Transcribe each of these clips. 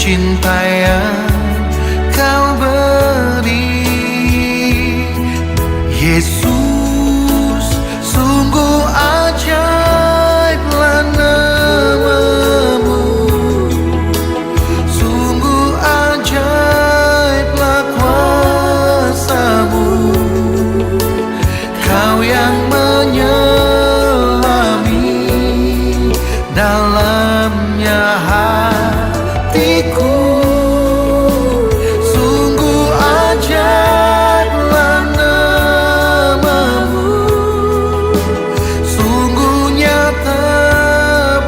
cinta yang kau beri. Yesus, sungguh ajaiblah namamu, sungguh ajaiblah kuasamu. Kau yang menyelami dalamnya hatiku. Sungguh ajaiblah namamu, sungguh nyata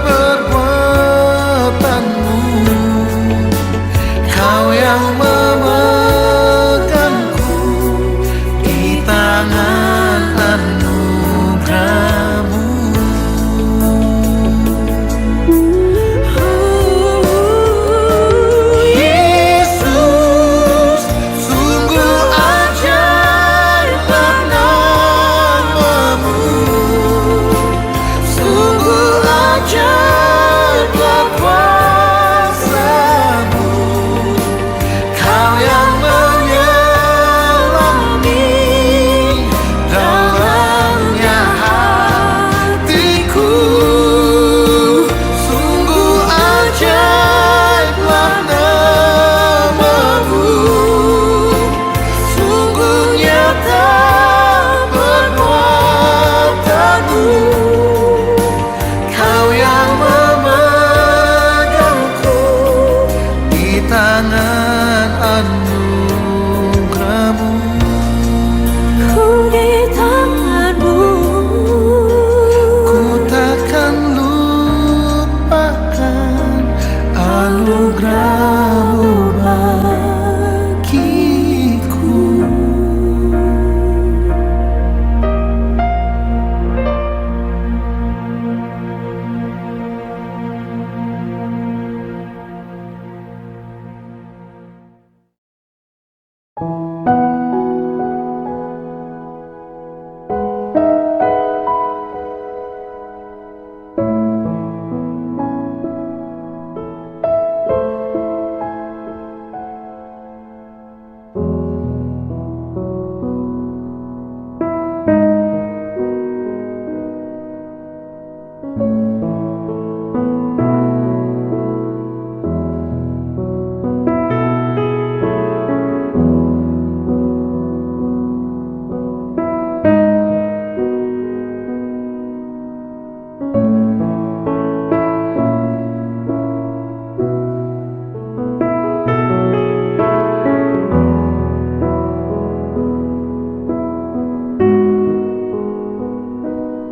perbuatanmu. Kau yang memegangku di tangan anugerahmu. Yesus, sungguh ajaiblah namamu, sungguh ajaiblah kuasamu. Kau yang menyelami dalamnya hatiku. Sungguh ajaiblah namamu, sungguh nyata perbuatanmu. Kau yang memegangku di tangan anugerahmu. Ku di tanganmu, Ku takkan lupakan anugerahmu bagiku.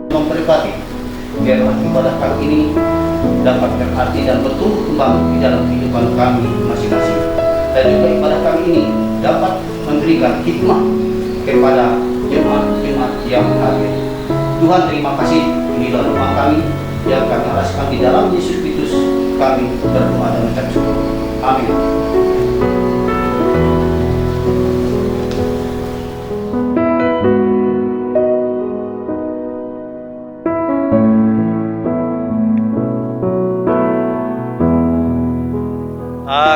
memperibadi biar ibadah kali ini dapat berarti dan bertumbuh kembang di dalam kehidupan kami masing-masing, dan juga ibadah kami ini dapat memberikan hikmah kepada jemaat-jemaat yang hadir. Tuhan, terima kasih, inilah rumah kami yang kami araskan di dalam Yesus Kristus. Kami berdoa dan mengucap syukur. Amin.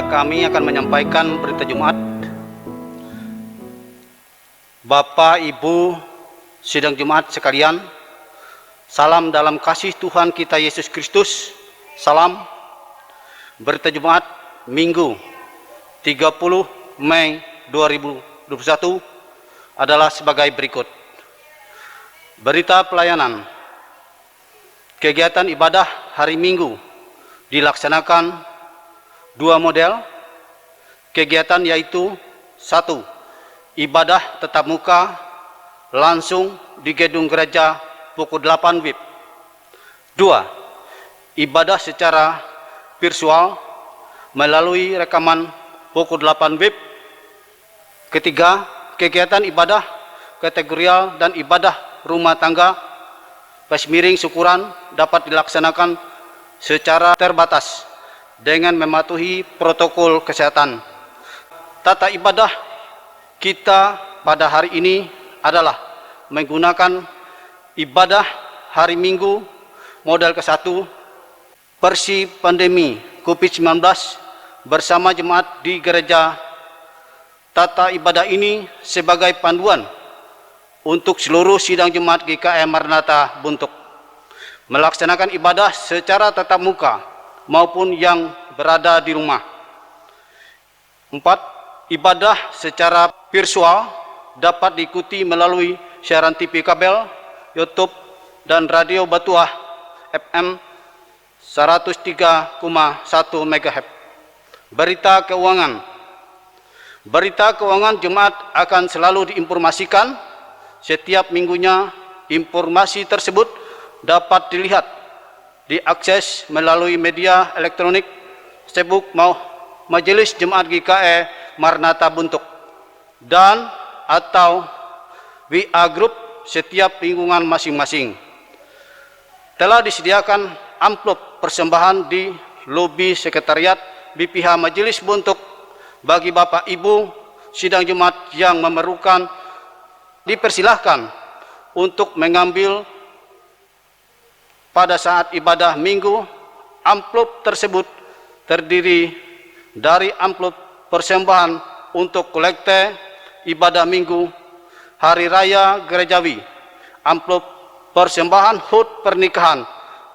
Kami akan menyampaikan berita Jumat. Bapak, Ibu, sidang Jumat sekalian, salam dalam kasih Tuhan kita Yesus Kristus. Salam. Berita Jumat Minggu 30 Mei 2021 adalah sebagai berikut. Berita pelayanan. Kegiatan ibadah hari Minggu dilaksanakan dua model kegiatan, yaitu 1. Ibadah tetap muka langsung di gedung gereja pukul 8 WIB. 2. Ibadah secara virtual melalui rekaman pukul 8 WIB. Ketiga, kegiatan ibadah kategorial dan ibadah rumah tangga pas miring syukuran dapat dilaksanakan secara terbatas dengan mematuhi protokol kesehatan. Tata ibadah kita pada hari ini adalah menggunakan ibadah hari Minggu model ke-1 versi pandemi COVID-19 bersama jemaat di gereja tata ibadah ini sebagai panduan untuk seluruh sidang jemaat GKM Maranatha Buntuk melaksanakan ibadah secara tatap muka maupun yang berada di rumah. 4. Ibadah secara virtual dapat diikuti melalui siaran TV kabel, YouTube, dan radio Batuah FM 103,1 MHz. Berita keuangan. Berita keuangan jemaat akan selalu diinformasikan setiap minggunya. Informasi tersebut dapat dilihat, diakses melalui media elektronik, Facebook Majelis Jemaat GKE Maranatha Buntuk, dan atau WA Group setiap lingkungan masing-masing. Telah disediakan amplop persembahan di lobi sekretariat BPH Majelis Buntuk bagi Bapak Ibu sidang jemaat yang memerlukan. Dipersilahkan untuk mengambil pada saat ibadah minggu. Amplop tersebut terdiri dari amplop persembahan untuk kolekte ibadah minggu hari raya gerejawi, amplop persembahan HUT pernikahan,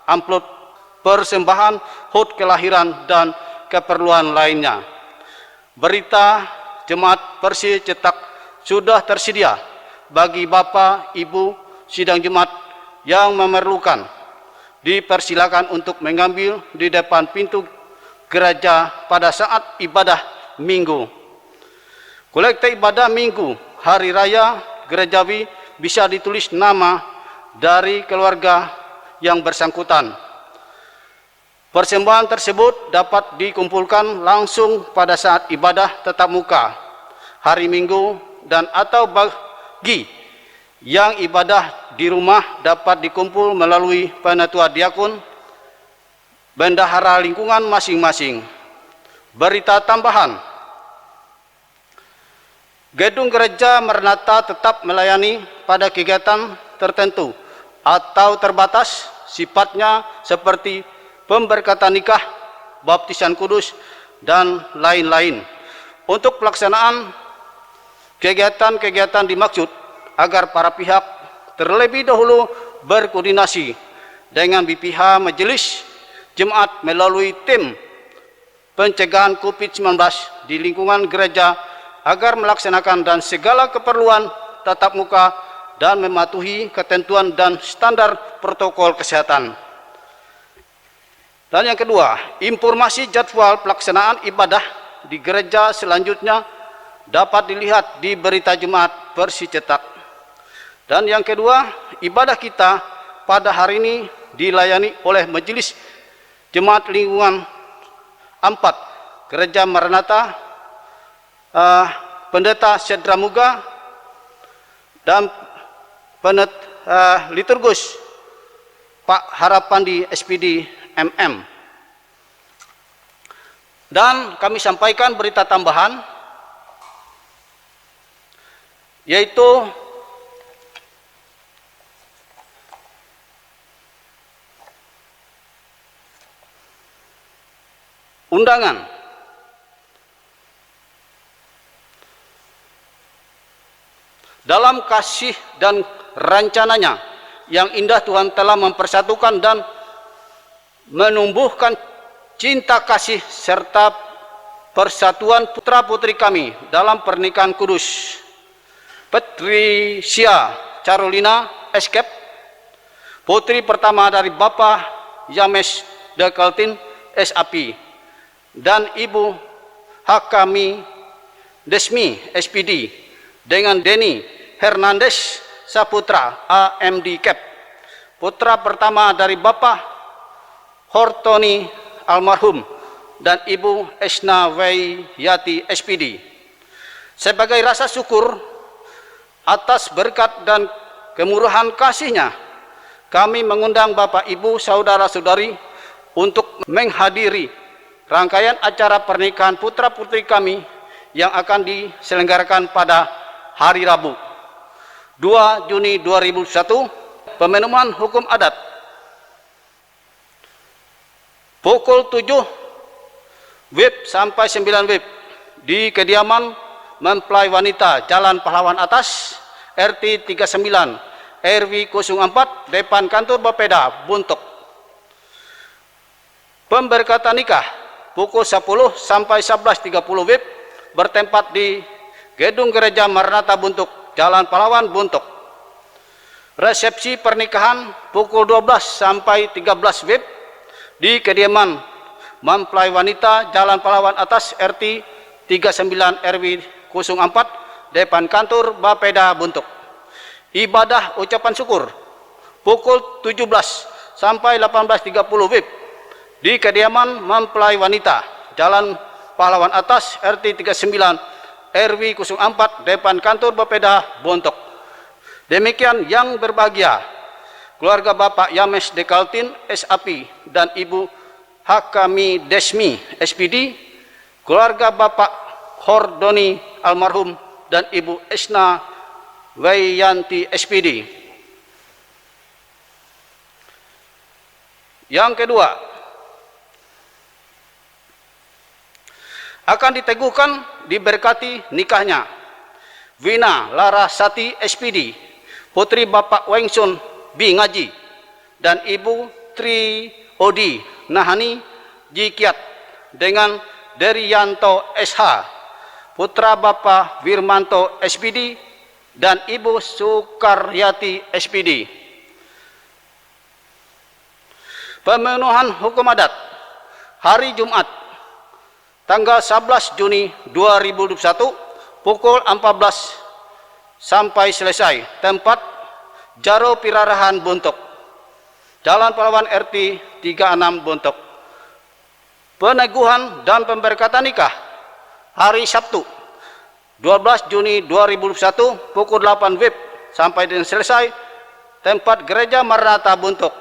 amplop persembahan HUT kelahiran, dan keperluan lainnya. Berita jemaat versi cetak sudah tersedia bagi Bapak Ibu sidang jemaat yang memerlukan. Dipersilakan untuk mengambil di depan pintu gereja pada saat ibadah minggu. Kolekte ibadah minggu hari raya gerejawi bisa ditulis nama dari keluarga yang bersangkutan. Persembahan tersebut dapat dikumpulkan langsung pada saat ibadah tatap muka hari Minggu, dan atau bagi yang ibadah di rumah dapat dikumpul melalui penatua diakon bendahara lingkungan masing-masing. Berita tambahan. Gedung Gereja Maranatha tetap melayani pada kegiatan tertentu atau terbatas sifatnya seperti pemberkatan nikah, baptisan kudus, dan lain-lain. Untuk pelaksanaan kegiatan-kegiatan dimaksud agar para pihak terlebih dahulu berkoordinasi dengan BPH Majelis Jemaat melalui tim pencegahan COVID-19 di lingkungan gereja agar melaksanakan dan segala keperluan tatap muka dan mematuhi ketentuan dan standar protokol kesehatan. Dan yang kedua, informasi jadwal pelaksanaan ibadah di gereja selanjutnya dapat dilihat di berita jemaat versi cetak. Dan yang kedua, ibadah kita pada hari ini dilayani oleh Majelis Jemaat Lingkungan 4 Gereja Maranatha, Pendeta Sedra Muga, dan liturgus Pak Harapandi SPD MM. Dan kami sampaikan berita tambahan, yaitu undangan dalam kasih dan rencananya yang indah. Tuhan telah mempersatukan dan menumbuhkan cinta kasih serta persatuan putra-putri kami dalam pernikahan kudus. Patricia Carolina Eskep, putri pertama dari Bapak Yames Dekaltin SAP, dan Ibu Hakami Desmi SPD, dengan Denny Hernandez Saputra AMD Cap, putra pertama dari Bapak Hortoni almarhum dan Ibu Esna Weyati SPD. Sebagai rasa syukur atas berkat dan kemurahan kasih-Nya, kami mengundang Bapak Ibu saudara-saudari untuk menghadiri rangkaian acara pernikahan putra-putri kami yang akan diselenggarakan pada hari Rabu 2 Juni 2001, pemenuhan hukum adat pukul 7 WIB sampai 9 WIB di kediaman mempelai wanita Jalan Pahlawan Atas RT 39 RW 04 depan kantor Bapeda Buntok. Pemberkatan nikah pukul 10 sampai 11.30 WIB bertempat di Gedung Gereja Maranatha Buntok Jalan Pahlawan Buntok. Resepsi pernikahan pukul 12 sampai 13 WIB di kediaman mempelai wanita Jalan Pahlawan Atas RT 39 RW 04 depan kantor Bapeda Buntok. Ibadah ucapan syukur pukul 17 sampai 18.30 WIB di kediaman mempelai wanita Jalan Pahlawan Atas RT 39 RW 04 depan kantor Bapeda Buntok. Demikian yang berbahagia keluarga Bapak Yames Dekaltin SAP dan Ibu Hakami Desmi SPD, keluarga Bapak Hordoni almarhum dan Ibu Esna Wayanti SPD. Yang kedua, akan diteguhkan diberkati nikahnya Wina Larasati SPD, putri Bapak Wengsun B. Ngaji dan Ibu Tri Odi Nahani Jikiat dengan Derianto SH, putra Bapak Wirmanto SPD dan Ibu Sukaryati SPD. Pemenuhan hukum adat hari Jumat tanggal 11 Juni 2021 pukul 14 sampai selesai. Tempat Jaro Pirarahan Buntok, Jalan Pahlawan RT 36 Buntok. Peneguhan dan pemberkatan nikah hari Sabtu 12 Juni 2021 pukul 8 WIB sampai dengan selesai. Tempat Gereja Maranatha Buntok.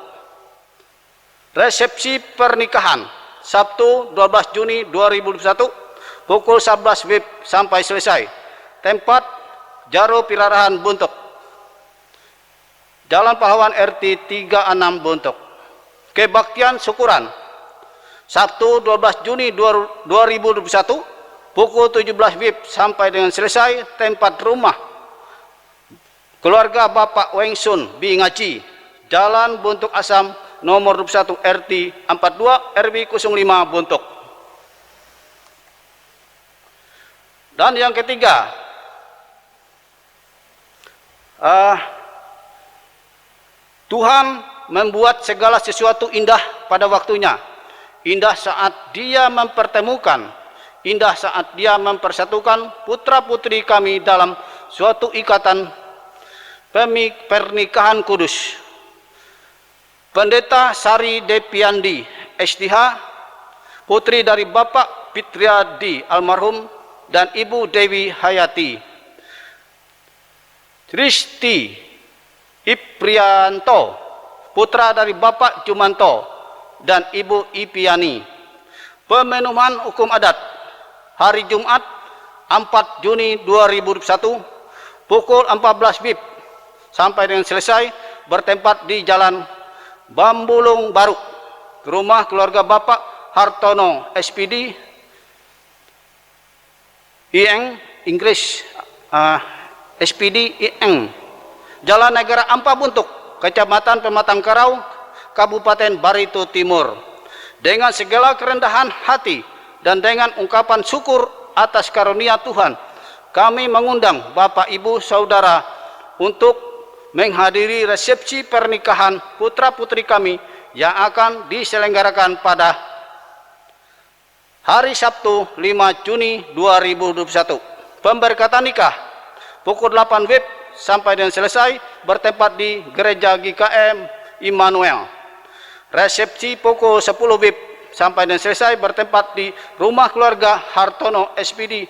Resepsi pernikahan Sabtu 12 Juni 2021 pukul 11 WIB sampai selesai. Tempat Jaro Pirarahan Buntok, Jalan Pahlawan RT 36 Buntok. Kebaktian syukuran Sabtu 12 Juni 2021 pukul 17 WIB sampai dengan selesai. Tempat rumah keluarga Bapak Wengsun B. Ngaji, Jalan Buntok Asam nomor 21 RT 42 RW 05 Buntok. Dan yang ketiga, Tuhan membuat segala sesuatu indah pada waktunya. Indah saat Dia mempertemukan, indah saat Dia mempersatukan putra-putri kami dalam suatu ikatan pernikahan kudus. Pendeta Sari Depiandi SDH, putri dari Bapak Fitriadi almarhum dan Ibu Dewi Hayati. Tristi Iprianto, putra dari Bapak Jumanto dan Ibu Ipiani. Pemenuhan hukum adat hari Jumat 4 Juni 2021 pukul 14 WIB sampai dengan selesai bertempat di Jalan Bambulung Baru, rumah keluarga Bapak Hartono SPD, IN Inggris SPD IN, Jalan Negara Ampa Buntuk, Kecamatan Pematang Karau, Kabupaten Barito Timur. Dengan segala kerendahan hati dan dengan ungkapan syukur atas karunia Tuhan, kami mengundang Bapak Ibu Saudara untuk menghadiri resepsi pernikahan putra-putri kami yang akan diselenggarakan pada hari Sabtu 5 Juni 2021. Pemberkatan nikah pukul 8 WIB sampai dengan selesai bertempat di Gereja GKM Immanuel. Resepsi pukul 10 WIB sampai dengan selesai bertempat di rumah keluarga Hartono SPD.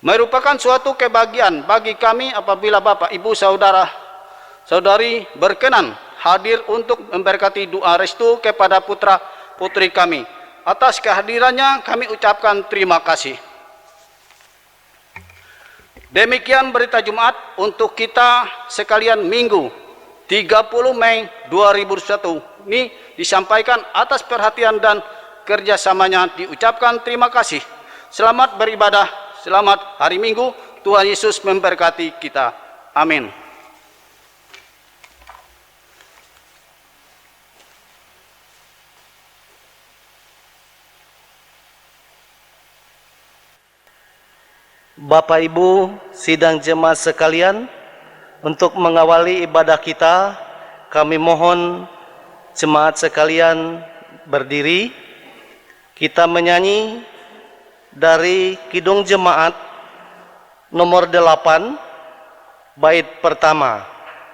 Merupakan suatu kebahagiaan bagi kami apabila Bapak, Ibu, Saudara, Saudari berkenan hadir untuk memberkati doa restu kepada putra-putri kami. Atas kehadirannya kami ucapkan terima kasih. Demikian berita Jumat untuk kita sekalian Minggu 30 Mei 2021 ini disampaikan atas perhatian dan kerjasamanya diucapkan terima kasih. Selamat beribadah, selamat hari Minggu. Tuhan Yesus memberkati kita. Amin. Bapak Ibu sidang jemaat sekalian, untuk mengawali ibadah kita, kami mohon jemaat sekalian berdiri. Kita menyanyi dari Kidung Jemaat nomor 8, bait pertama,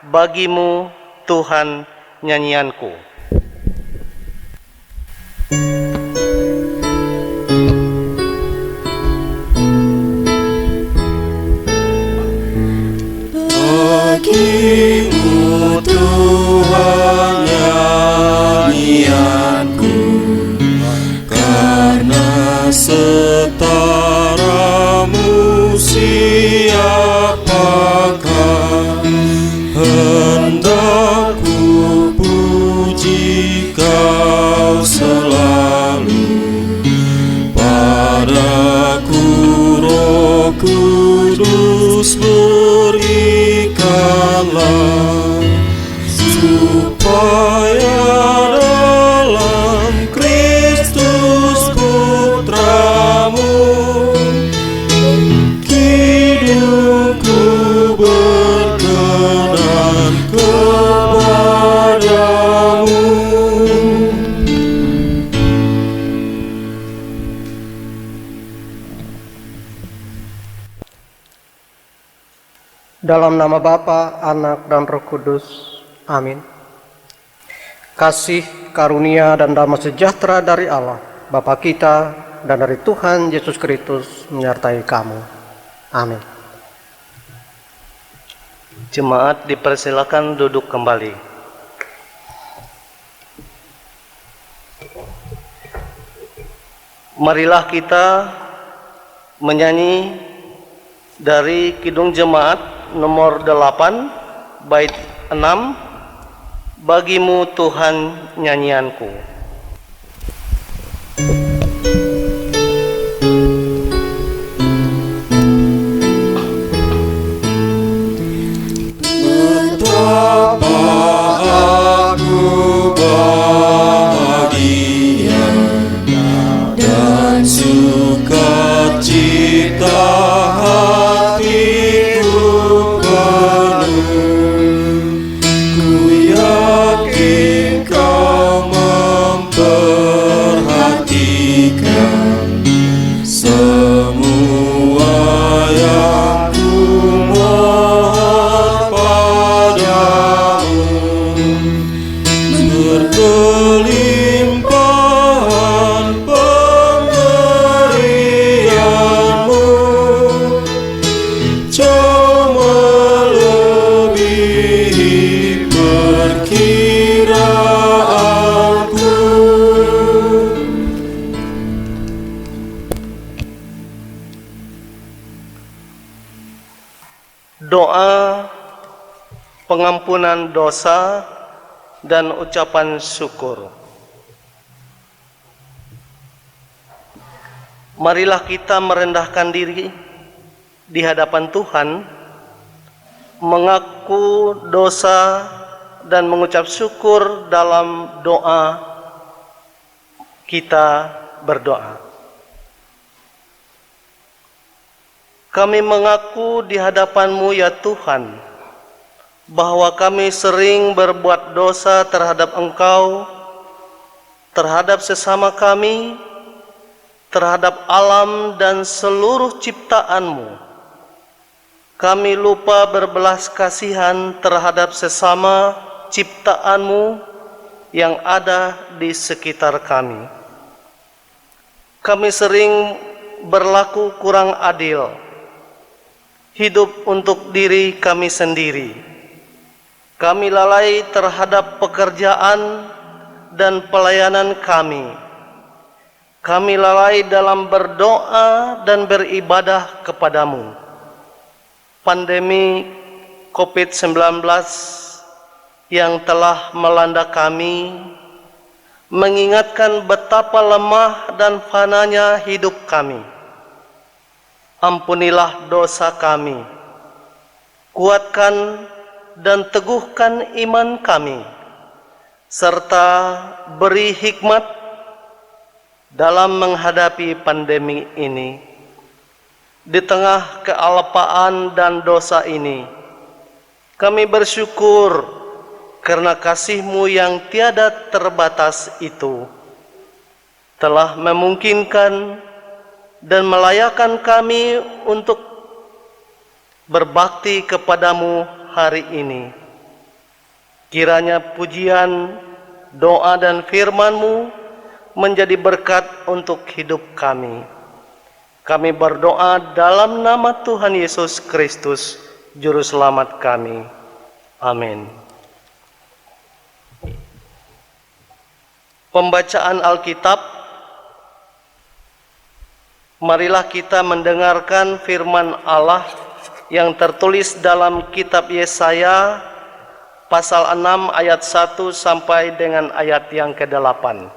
Bagimu Tuhan nyanyianku. Bagimu Tuhan nyanyianku, karena setaramu siapakah, hendak ku puji Kau selalu. Padaku Roh Kudus berikanlah, supaya dalam Kristus Putramu hidupku berkenan kepadamu. Dalam nama Bapa, Anak, dan Roh Kudus. Amin. Kasih, karunia, dan damai sejahtera dari Allah, Bapa kita, dan dari Tuhan Yesus Kristus menyertai kamu. Amin. Jemaat dipersilakan duduk kembali. Marilah kita menyanyi dari Kidung Jemaat nomor 8, bait 6, Bagimu Tuhan nyanyianku. Betapa aku bahagia dan sukacita hatiku penuh. Ku yakin Kau memperhatikan semua yang ku mohon padamu. Berkelimpahan pemberianmu jauh melebihi perkiraanku. Doa pengampunan dosa dan ucapan syukur. Marilah kita merendahkan diri di hadapan Tuhan, mengaku dosa dan mengucap syukur dalam doa kita berdoa. Kami mengaku di hadapan-Mu ya Tuhan, bahwa kami sering berbuat dosa terhadap Engkau, terhadap sesama kami, terhadap alam dan seluruh ciptaan-Mu. Kami lupa berbelas kasihan terhadap sesama ciptaan-Mu yang ada di sekitar kami. Kami sering berlaku kurang adil, hidup untuk diri kami sendiri. Kami lalai terhadap pekerjaan dan pelayanan kami. Kami lalai dalam berdoa dan beribadah kepadamu. Pandemi COVID-19 yang telah melanda kami mengingatkan betapa lemah dan fananya hidup kami. Ampunilah dosa kami, kuatkan dan teguhkan iman kami, serta beri hikmat dalam menghadapi pandemi ini. Di tengah kealpaan dan dosa ini, kami bersyukur karena kasih-Mu yang tiada terbatas itu telah memungkinkan dan melayakkan kami untuk berbakti kepadamu hari ini. Kiranya pujian, doa dan firman-Mu menjadi berkat untuk hidup kami. Kami berdoa dalam nama Tuhan Yesus Kristus, Juru Selamat kami. Amin. Pembacaan Alkitab. Marilah kita mendengarkan firman Allah yang tertulis dalam kitab Yesaya pasal 6 ayat 1 sampai dengan ayat yang ke-8.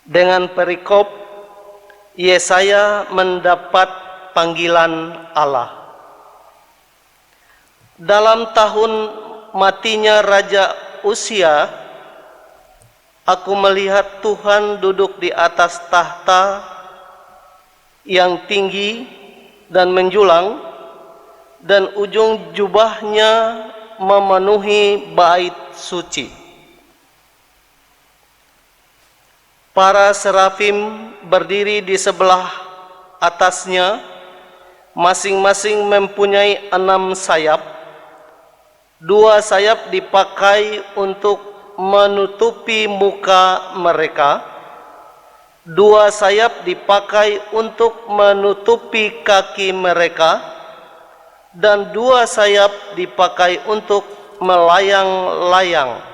Dengan perikop, Yesaya mendapat panggilan Allah. Dalam tahun matinya Raja Uzia, aku melihat Tuhan duduk di atas tahta yang tinggi dan menjulang, dan ujung jubahnya memenuhi bait suci. Para serafim berdiri di sebelah atasnya, masing-masing mempunyai 6 sayap. 2 sayap dipakai untuk menutupi muka mereka, 2 sayap dipakai untuk menutupi kaki mereka, dan 2 sayap dipakai untuk melayang-layang.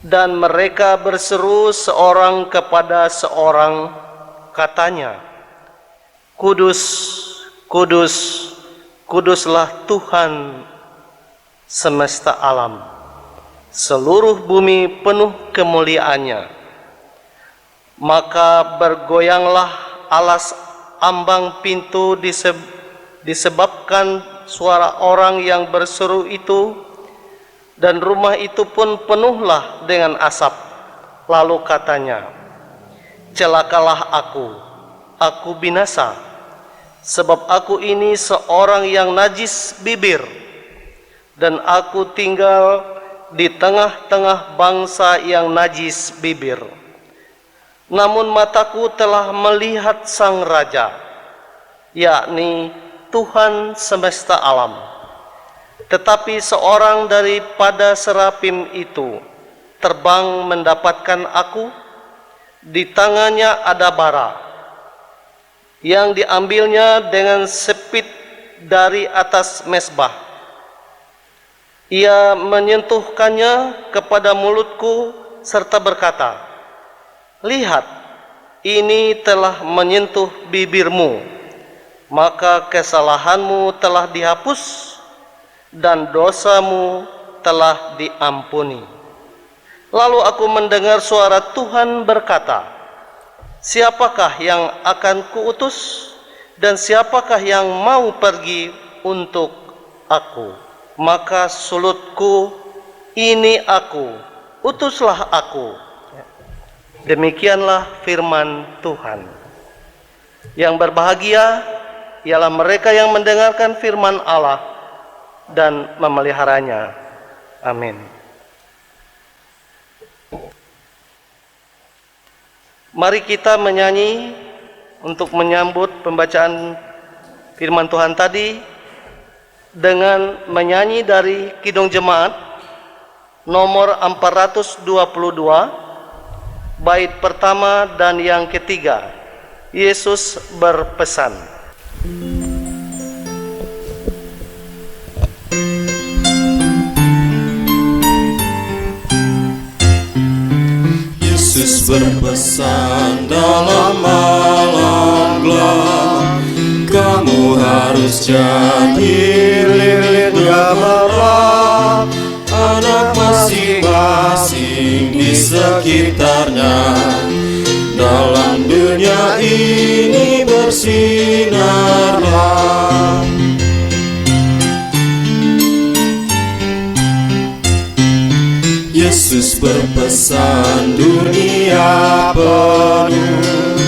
Dan mereka berseru seorang kepada seorang, katanya, Kudus, kudus, kuduslah Tuhan semesta alam. Seluruh bumi penuh kemuliaannya. Maka bergoyanglah alas ambang pintu disebabkan suara orang yang berseru itu, dan rumah itu pun penuhlah dengan asap. Lalu katanya, celakalah aku binasa, sebab aku ini seorang yang najis bibir, dan aku tinggal di tengah-tengah bangsa yang najis bibir. Namun mataku telah melihat Sang Raja, yakni Tuhan semesta alam. Tetapi seorang daripada serafim itu terbang mendapatkan aku. Di tangannya ada bara, yang diambilnya dengan sepit dari atas mezbah. Ia menyentuhkannya kepada mulutku serta berkata, lihat, ini telah menyentuh bibirmu, maka kesalahanmu telah dihapus dan dosamu telah diampuni. Lalu aku mendengar suara Tuhan berkata, siapakah yang akan kuutus dan siapakah yang mau pergi untuk aku? Maka sulutku, ini aku, utuslah aku. Demikianlah firman Tuhan. Yang berbahagia ialah mereka yang mendengarkan firman Allah dan memeliharanya. Amin. Mari kita menyanyi untuk menyambut pembacaan firman Tuhan tadi dengan menyanyi dari Kidung Jemaat nomor 422, bait pertama dan yang ketiga. Yesus berpesan. Yesus berpesan dalam malam gelap, kamu harus jadi lilin gemerlap, anak sekitarnya. Dalam dunia ini bersinarlah. Yesus berpesan dunia penuh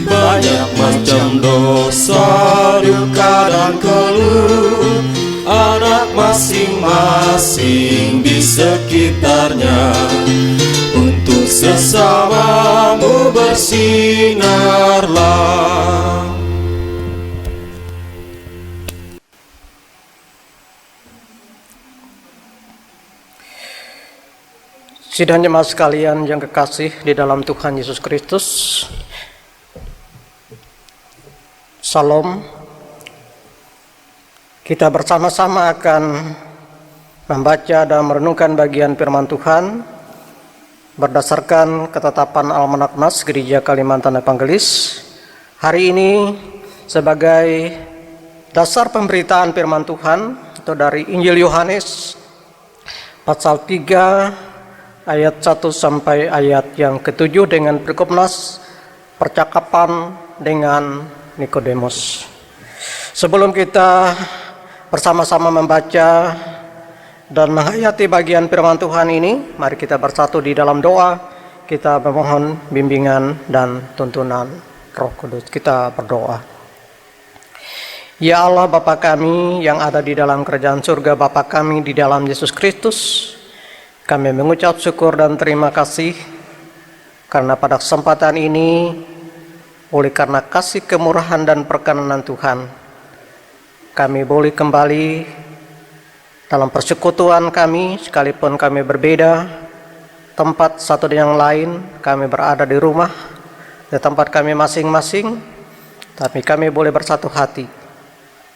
banyak macam dosa, duka dan keluh. Anak masing-masing di sekitarnya. Untuk sesamamu bersinarlah. Sidang jemaat sekalian yang kekasih di dalam Tuhan Yesus Kristus, Salam. Kita bersama-sama akan membaca dan merenungkan bagian firman Tuhan berdasarkan ketetapan Almanak Mas Gereja Kalimantan Evangelis. Hari ini sebagai dasar pemberitaan firman Tuhan atau dari Injil Yohanes pasal 3 ayat 1 sampai ayat yang ke-7 dengan perikopnas percakapan dengan Nikodemus. Sebelum kita bersama-sama membaca dan menghayati bagian firman Tuhan ini, mari kita bersatu di dalam doa. Kita memohon bimbingan dan tuntunan Roh Kudus. Kita berdoa. Ya Allah Bapa kami yang ada di dalam kerajaan surga, Bapa kami di dalam Yesus Kristus, kami mengucap syukur dan terima kasih karena pada kesempatan ini, oleh karena kasih kemurahan dan perkenanan Tuhan, kami boleh kembali dalam persekutuan kami, sekalipun kami berbeda tempat satu dengan yang lain. Kami berada di rumah, di tempat kami masing-masing, tapi kami boleh bersatu hati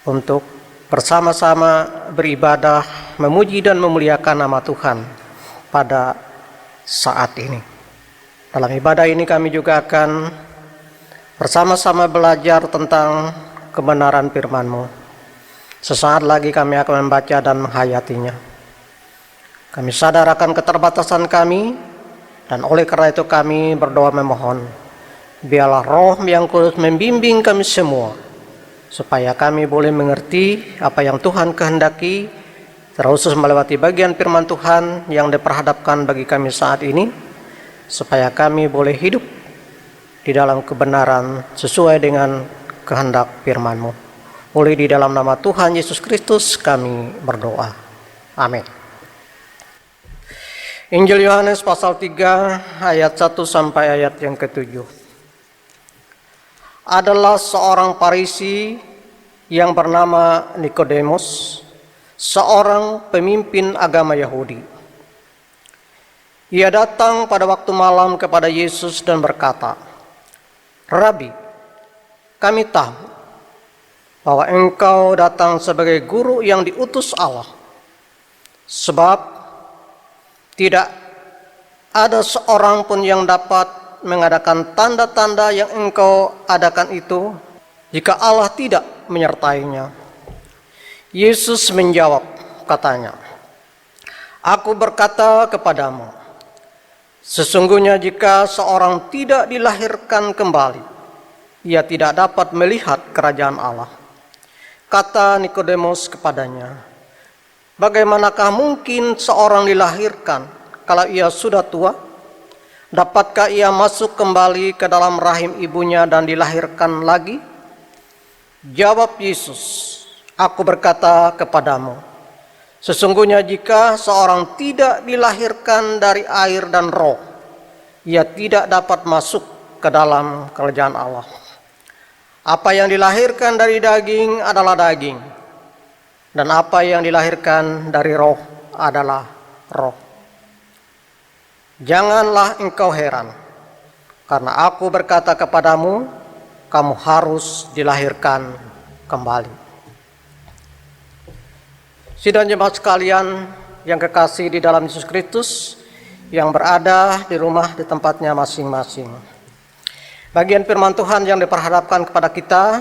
untuk bersama-sama beribadah, memuji dan memuliakan nama Tuhan pada saat ini. Dalam ibadah ini kami juga akan bersama-sama belajar tentang kebenaran firman-Mu. Sesaat lagi kami akan membaca dan menghayatinya. Kami sadar akan keterbatasan kami, dan oleh karena itu kami berdoa memohon, biarlah Roh yang Kudus membimbing kami semua, supaya kami boleh mengerti apa yang Tuhan kehendaki, terkhusus melewati bagian firman Tuhan yang diperhadapkan bagi kami saat ini, supaya kami boleh hidup di dalam kebenaran sesuai dengan kehendak firman-Mu. Oleh di dalam nama Tuhan Yesus Kristus kami berdoa. Amin. Injil Yohanes pasal 3 ayat 1 sampai ayat yang ke-7. Adalah seorang Farisi yang bernama Nikodemus, seorang pemimpin agama Yahudi. Ia datang pada waktu malam kepada Yesus dan berkata, "Rabi, kami tahu bahwa engkau datang sebagai guru yang diutus Allah, sebab tidak ada seorang pun yang dapat mengadakan tanda-tanda yang engkau adakan itu jika Allah tidak menyertainya." Yesus menjawab, katanya, "Aku berkata kepadamu, sesungguhnya jika seorang tidak dilahirkan kembali, ia tidak dapat melihat kerajaan Allah." Kata Nikodemus kepadanya, "Bagaimanakah mungkin seorang dilahirkan kalau ia sudah tua? Dapatkah ia masuk kembali ke dalam rahim ibunya dan dilahirkan lagi?" Jawab Yesus, "Aku berkata kepadamu, sesungguhnya jika seorang tidak dilahirkan dari air dan roh, ia tidak dapat masuk ke dalam kerajaan Allah. Apa yang dilahirkan dari daging adalah daging, dan apa yang dilahirkan dari roh adalah roh. Janganlah engkau heran, karena aku berkata kepadamu, kamu harus dilahirkan kembali." Sidang jemaat sekalian yang kekasih di dalam Yesus Kristus, yang berada di rumah di tempatnya masing-masing. Bagian firman Tuhan yang diperhadapkan kepada kita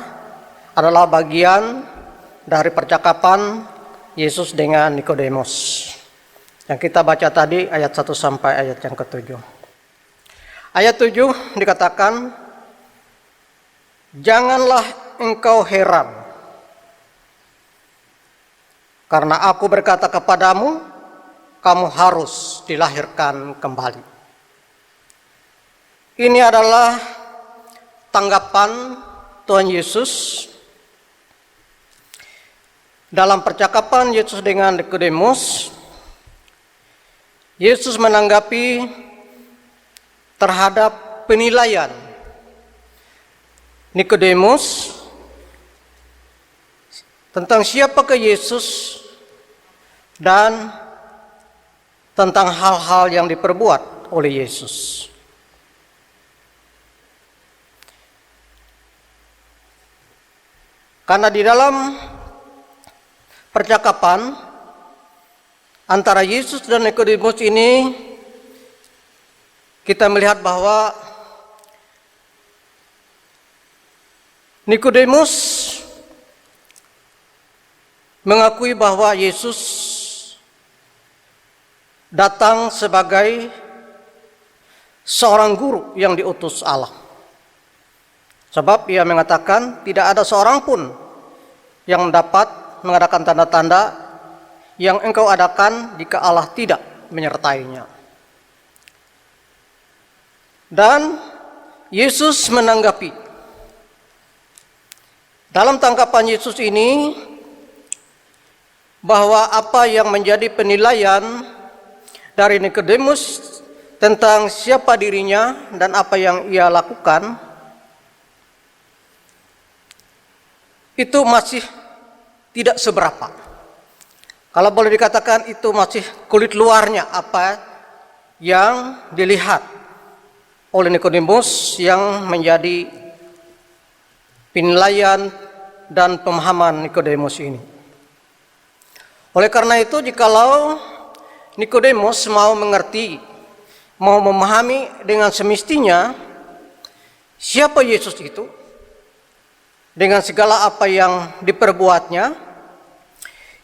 adalah bagian dari percakapan Yesus dengan Nikodemus, yang kita baca tadi ayat 1 sampai ayat yang ke-7. Ayat 7 dikatakan, "Janganlah engkau heran, karena aku berkata kepadamu, kamu harus dilahirkan kembali." Ini adalah tanggapan Tuhan Yesus dalam percakapan Yesus dengan Nikodemus. Yesus menanggapi terhadap penilaian Nikodemus tentang siapakah Yesus dan tentang hal-hal yang diperbuat oleh Yesus. Karena di dalam percakapan antara Yesus dan Nikodemus ini, kita melihat bahwa Nikodemus mengakui bahwa Yesus datang sebagai seorang guru yang diutus Allah. Sebab ia mengatakan tidak ada seorang pun yang dapat mengadakan tanda-tanda yang engkau adakan jika Allah tidak menyertainya. Dan Yesus menanggapi. Dalam tanggapan Yesus ini, bahwa apa yang menjadi penilaian dari Nikodemus tentang siapa dirinya dan apa yang ia lakukan, itu masih tidak seberapa. Kalau boleh dikatakan itu masih kulit luarnya apa yang dilihat oleh Nikodemus yang menjadi penilaian dan pemahaman Nikodemus ini. Oleh karena itu, jikalau Nikodemus mau mengerti, mau memahami dengan semestinya siapa Yesus itu, dengan segala apa yang diperbuatnya,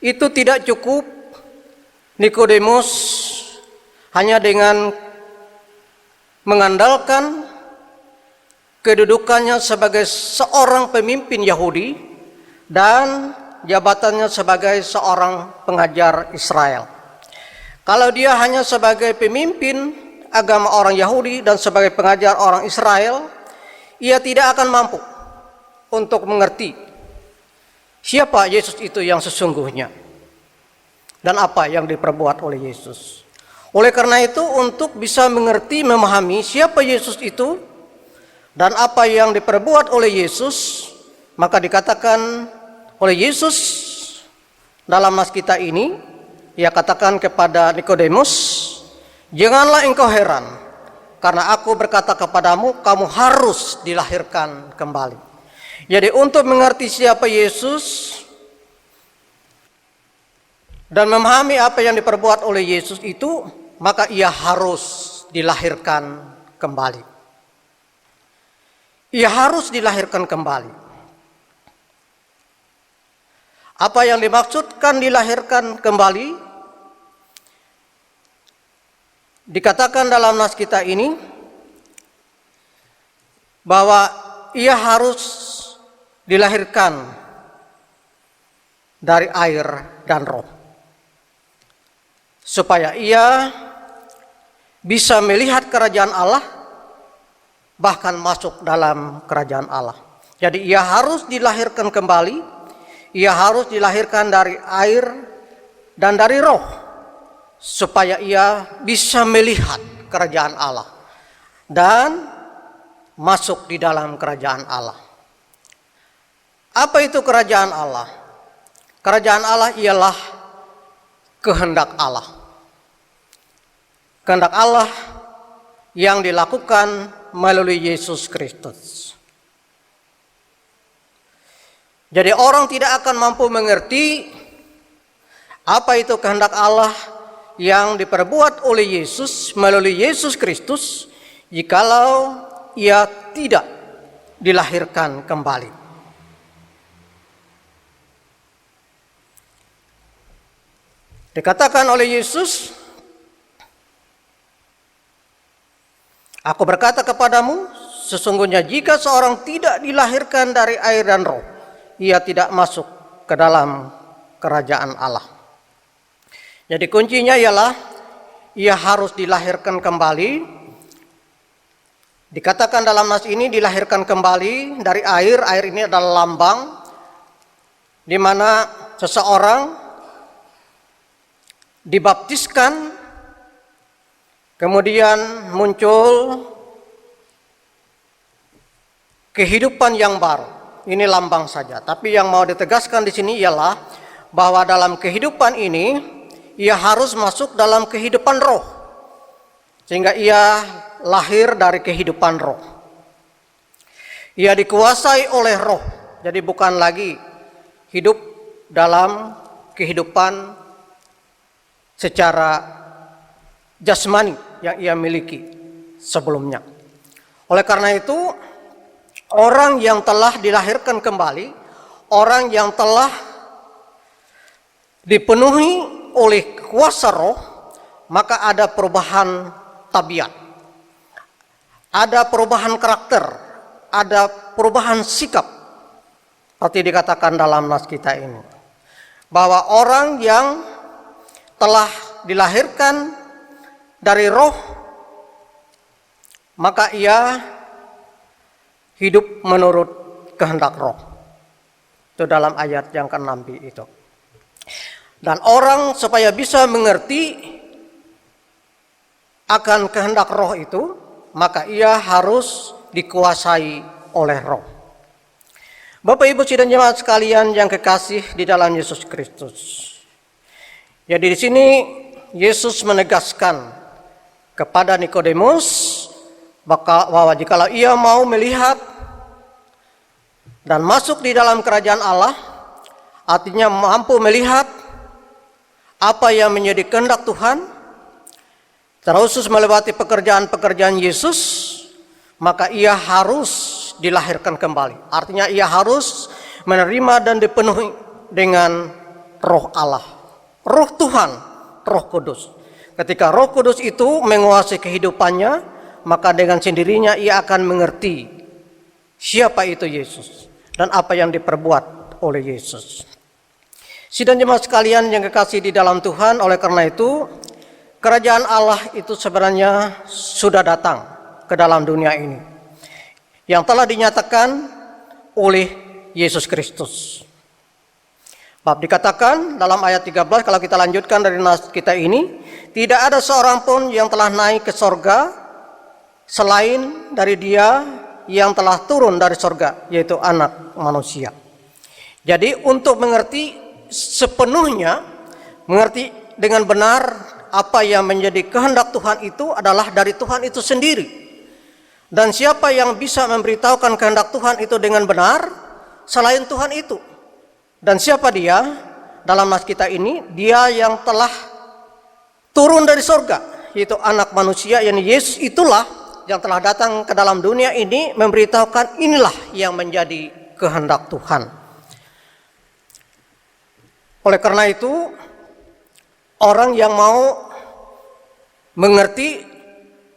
itu tidak cukup Nikodemus hanya dengan mengandalkan kedudukannya sebagai seorang pemimpin Yahudi dan jabatannya sebagai seorang pengajar Israel. Kalau dia hanya sebagai pemimpin agama orang Yahudi dan sebagai pengajar orang Israel, ia tidak akan mampu untuk mengerti siapa Yesus itu yang sesungguhnya dan apa yang diperbuat oleh Yesus. Oleh karena itu, untuk bisa mengerti, memahami siapa Yesus itu dan apa yang diperbuat oleh Yesus, maka dikatakan oleh Yesus dalam nas kita ini, ia katakan kepada Nikodemus, "Janganlah engkau heran, karena aku berkata kepadamu, kamu harus dilahirkan kembali." Jadi untuk mengerti siapa Yesus dan memahami apa yang diperbuat oleh Yesus itu, maka ia harus dilahirkan kembali. Ia harus dilahirkan kembali. Apa yang dimaksudkan dilahirkan kembali? Dikatakan dalam nas kita ini bahwa ia harus dilahirkan dari air dan roh, supaya ia bisa melihat kerajaan Allah, bahkan masuk dalam kerajaan Allah. Jadi ia harus dilahirkan kembali, ia harus dilahirkan dari air dan dari roh, supaya ia bisa melihat kerajaan Allah dan masuk di dalam kerajaan Allah. Apa itu kerajaan Allah? Kerajaan Allah ialah kehendak Allah. Kehendak Allah yang dilakukan melalui Yesus Kristus. Jadi orang tidak akan mampu mengerti apa itu kehendak Allah yang diperbuat oleh Yesus melalui Yesus Kristus jikalau ia tidak dilahirkan kembali. Dikatakan oleh Yesus, Aku berkata kepadamu, sesungguhnya jika seorang tidak dilahirkan dari air dan roh, ia tidak masuk ke dalam kerajaan Allah. Jadi kuncinya ialah ia harus dilahirkan kembali. Dikatakan dalam nas ini dilahirkan kembali dari air. Air ini adalah lambang di mana seseorang dibaptiskan, kemudian muncul kehidupan yang baru. Ini lambang saja. Tapi yang mau ditegaskan di sini ialah bahwa dalam kehidupan ini ia harus masuk dalam kehidupan roh, sehingga ia lahir dari kehidupan roh. Ia dikuasai oleh roh. Jadi bukan lagi hidup dalam kehidupan secara jasmani yang ia miliki sebelumnya. Oleh karena itu, orang yang telah dilahirkan kembali, orang yang telah dipenuhi oleh kuasa roh, maka ada perubahan tabiat, ada perubahan karakter, ada perubahan sikap. Seperti dikatakan dalam nas kita ini, bahwa orang yang telah dilahirkan dari roh, maka ia hidup menurut kehendak roh. Itu dalam ayat yang ke-6 itu. Dan orang supaya bisa mengerti akan kehendak roh itu, maka ia harus dikuasai oleh roh. Bapak Ibu sidang jemaat sekalian yang kekasih di dalam Yesus Kristus. Jadi di sini Yesus menegaskan kepada Nikodemus bahwa jikalau ia mau melihat dan masuk di dalam kerajaan Allah, artinya mampu melihat apa yang menjadi kehendak Tuhan, terkhusus melewati pekerjaan-pekerjaan Yesus, maka ia harus dilahirkan kembali. Artinya ia harus menerima dan dipenuhi dengan roh Allah, roh Tuhan, roh kudus. Ketika roh kudus itu menguasai kehidupannya, maka dengan sendirinya ia akan mengerti siapa itu Yesus dan apa yang diperbuat oleh Yesus. Sidang jemaat sekalian yang kekasih di dalam Tuhan, oleh karena itu kerajaan Allah itu sebenarnya sudah datang ke dalam dunia ini, yang telah dinyatakan oleh Yesus Kristus. Bab dikatakan dalam ayat 13, kalau kita lanjutkan dari nas kita ini, tidak ada seorang pun yang telah naik ke sorga selain dari Dia yang telah turun dari sorga, yaitu Anak Manusia. Jadi untuk mengerti sepenuhnya, mengerti dengan benar apa yang menjadi kehendak Tuhan itu adalah dari Tuhan itu sendiri. Dan siapa yang bisa memberitahukan kehendak Tuhan itu dengan benar selain Tuhan itu? Dan siapa dia? Dalam nas kita ini, Dia yang telah turun dari sorga, yaitu Anak Manusia, yakni Yesus itulah yang telah datang ke dalam dunia ini memberitahukan inilah yang menjadi kehendak Tuhan. Oleh karena itu, orang yang mau mengerti,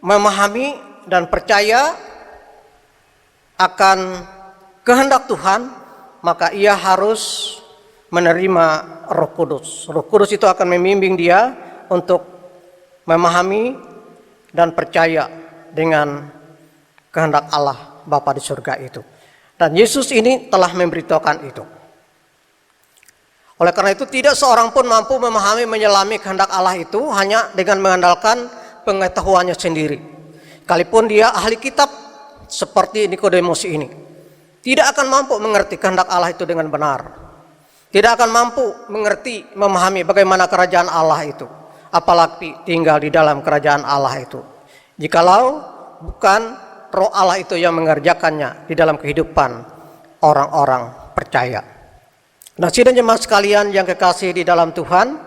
memahami, dan percaya akan kehendak Tuhan, maka ia harus menerima Roh Kudus. Roh Kudus itu akan membimbing dia untuk memahami dan percaya dengan kehendak Allah Bapa di surga itu. Dan Yesus ini telah memberitahukan itu. Oleh karena itu tidak seorang pun mampu memahami, menyelami kehendak Allah itu hanya dengan mengandalkan pengetahuannya sendiri. Sekalipun dia ahli kitab seperti Nikodemus ini, tidak akan mampu mengerti kehendak Allah itu dengan benar. Tidak akan mampu mengerti, memahami bagaimana kerajaan Allah itu, apalagi tinggal di dalam kerajaan Allah itu, jikalau bukan Roh Allah itu yang mengerjakannya di dalam kehidupan orang-orang percaya. Nah, sidang jemaat sekalian yang kekasih di dalam Tuhan,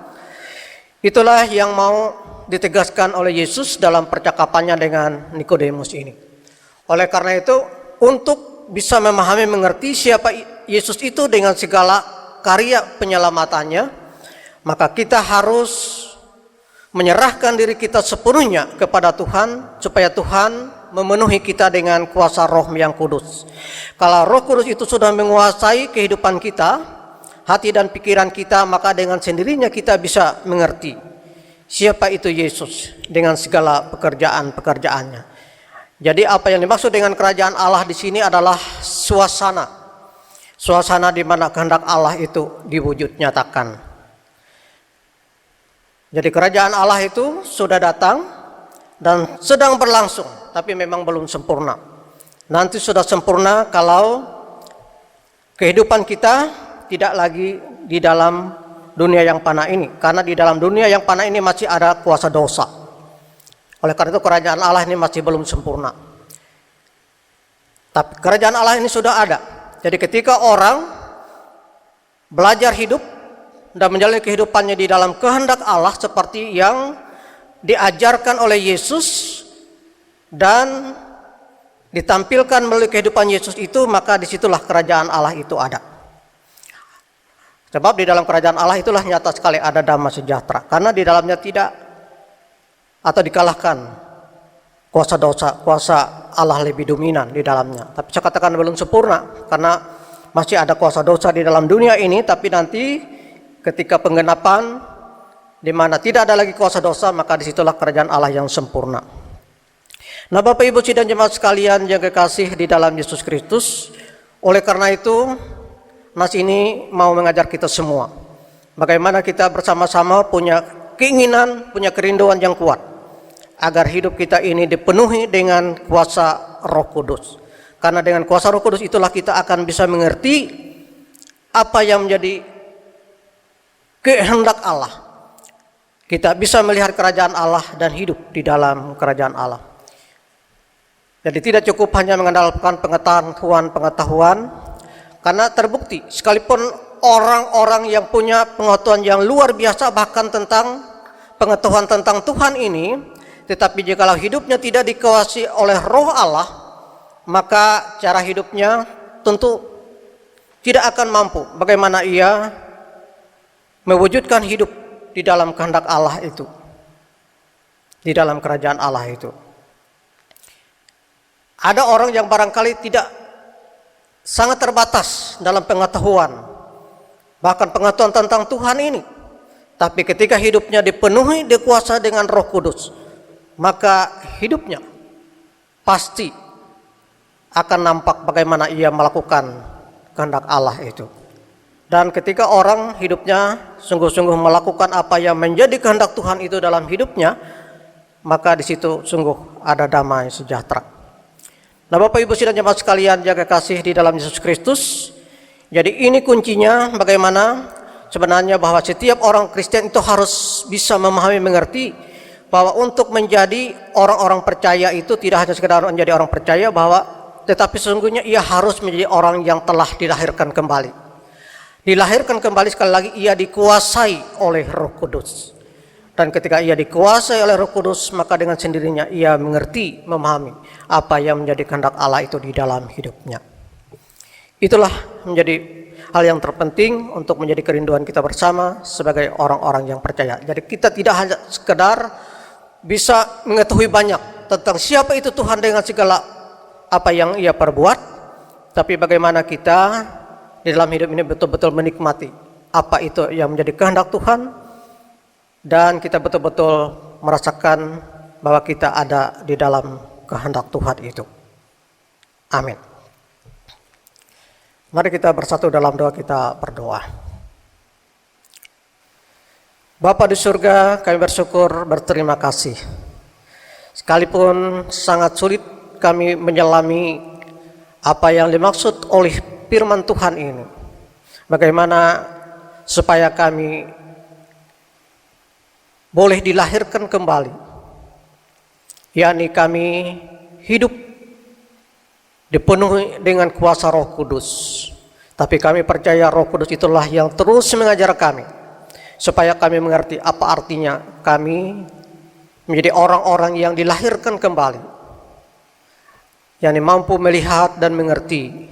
itulah yang mau ditegaskan oleh Yesus dalam percakapannya dengan Nikodemus ini. Oleh karena itu, untuk bisa memahami, mengerti siapa Yesus itu dengan segala karya penyelamatannya, maka kita harus menyerahkan diri kita sepenuhnya kepada Tuhan, supaya Tuhan memenuhi kita dengan kuasa Roh yang kudus. Kalau Roh Kudus itu sudah menguasai kehidupan kita, hati dan pikiran kita, maka dengan sendirinya kita bisa mengerti siapa itu Yesus dengan segala pekerjaan-pekerjaannya. Jadi apa yang dimaksud dengan kerajaan Allah di sini adalah suasana di mana kehendak Allah itu diwujud nyatakan. Jadi kerajaan Allah itu sudah datang dan sedang berlangsung, tapi memang belum sempurna. Nanti sudah sempurna kalau kehidupan kita tidak lagi di dalam dunia yang fana ini. Karena di dalam dunia yang fana ini masih ada kuasa dosa. Oleh karena itu kerajaan Allah ini masih belum sempurna. Tapi kerajaan Allah ini sudah ada. Jadi ketika orang belajar hidup dan menjalani kehidupannya di dalam kehendak Allah seperti yang diajarkan oleh Yesus dan ditampilkan melalui kehidupan Yesus itu, maka disitulah kerajaan Allah itu ada. Sebab di dalam kerajaan Allah itulah nyata sekali ada damai sejahtera, karena di dalamnya tidak atau dikalahkan kuasa dosa, kuasa Allah lebih dominan di dalamnya. Tapi saya katakan belum sempurna, karena masih ada kuasa dosa di dalam dunia ini. Tapi nanti ketika penggenapan di mana tidak ada lagi kuasa dosa, maka disitulah kerajaan Allah yang sempurna. Nah, Bapak Ibu sidang jemaat sekalian yang kekasih di dalam Yesus Kristus, oleh karena itu Nas ini mau mengajar kita semua bagaimana kita bersama-sama punya keinginan, punya kerinduan yang kuat agar hidup kita ini dipenuhi dengan kuasa Roh Kudus. Karena dengan kuasa Roh Kudus itulah kita akan bisa mengerti apa yang menjadi kehendak Allah. Kita bisa melihat kerajaan Allah dan hidup di dalam kerajaan Allah. Jadi tidak cukup hanya mengandalkan pengetahuan, karena terbukti sekalipun orang-orang yang punya pengetahuan yang luar biasa bahkan tentang pengetahuan tentang Tuhan ini, tetapi jikalau hidupnya tidak dikuasai oleh Roh Allah, maka cara hidupnya tentu tidak akan mampu bagaimana ia mewujudkan hidup di dalam kehendak Allah itu, di dalam kerajaan Allah itu. Ada orang yang barangkali tidak sangat terbatas dalam pengetahuan, bahkan pengetahuan tentang Tuhan ini, tapi ketika hidupnya dipenuhi, dikuasai dengan Roh Kudus, maka hidupnya pasti akan nampak bagaimana ia melakukan kehendak Allah itu. Dan ketika orang hidupnya sungguh-sungguh melakukan apa yang menjadi kehendak Tuhan itu dalam hidupnya, maka di situ sungguh ada damai sejahtera. Nah, Bapak Ibu sidang jemaat sekalian yang kekasih di dalam Yesus Kristus, jadi ini kuncinya bagaimana sebenarnya bahwa setiap orang Kristen itu harus bisa memahami, mengerti bahwa untuk menjadi orang-orang percaya itu tidak hanya sekedar menjadi orang percaya tetapi sesungguhnya ia harus menjadi orang yang telah dilahirkan kembali. Dilahirkan kembali, sekali lagi ia dikuasai oleh Roh Kudus. Dan ketika ia dikuasai oleh Roh Kudus, maka dengan sendirinya ia mengerti, memahami apa yang menjadi kehendak Allah itu di dalam hidupnya. Itulah menjadi hal yang terpenting untuk menjadi kerinduan kita bersama sebagai orang-orang yang percaya. Jadi kita tidak hanya sekedar bisa mengetahui banyak tentang siapa itu Tuhan dengan segala apa yang ia perbuat, tapi bagaimana kita di dalam hidup ini betul-betul menikmati apa itu yang menjadi kehendak Tuhan, dan kita betul-betul merasakan bahwa kita ada di dalam kehendak Tuhan itu. Amin. Mari kita bersatu dalam doa, kita berdoa. Bapa di surga, kami bersyukur, berterima kasih. Sekalipun sangat sulit kami menyelami apa yang dimaksud oleh firman Tuhan ini, bagaimana supaya kami boleh dilahirkan kembali, yakni kami hidup dipenuhi dengan kuasa Roh Kudus. Tapi kami percaya Roh Kudus itulah yang terus mengajar kami, supaya kami mengerti apa artinya kami menjadi orang-orang yang dilahirkan kembali, yakni mampu melihat dan mengerti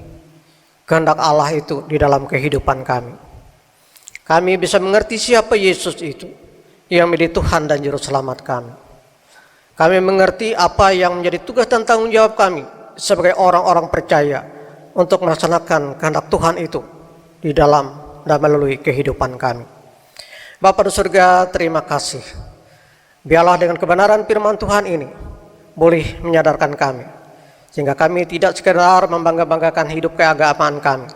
kehendak Allah itu di dalam kehidupan kami. Kami bisa mengerti siapa Yesus itu yang menjadi Tuhan dan Juru Selamat kami. Kami mengerti apa yang menjadi tugas dan tanggung jawab kami sebagai orang-orang percaya untuk melaksanakan kehendak Tuhan itu di dalam dan melalui kehidupan kami. Bapa di surga, terima kasih. Biarlah dengan kebenaran firman Tuhan ini boleh menyadarkan kami, sehingga kami tidak sekedar membangga-banggakan hidup keagamaan kami,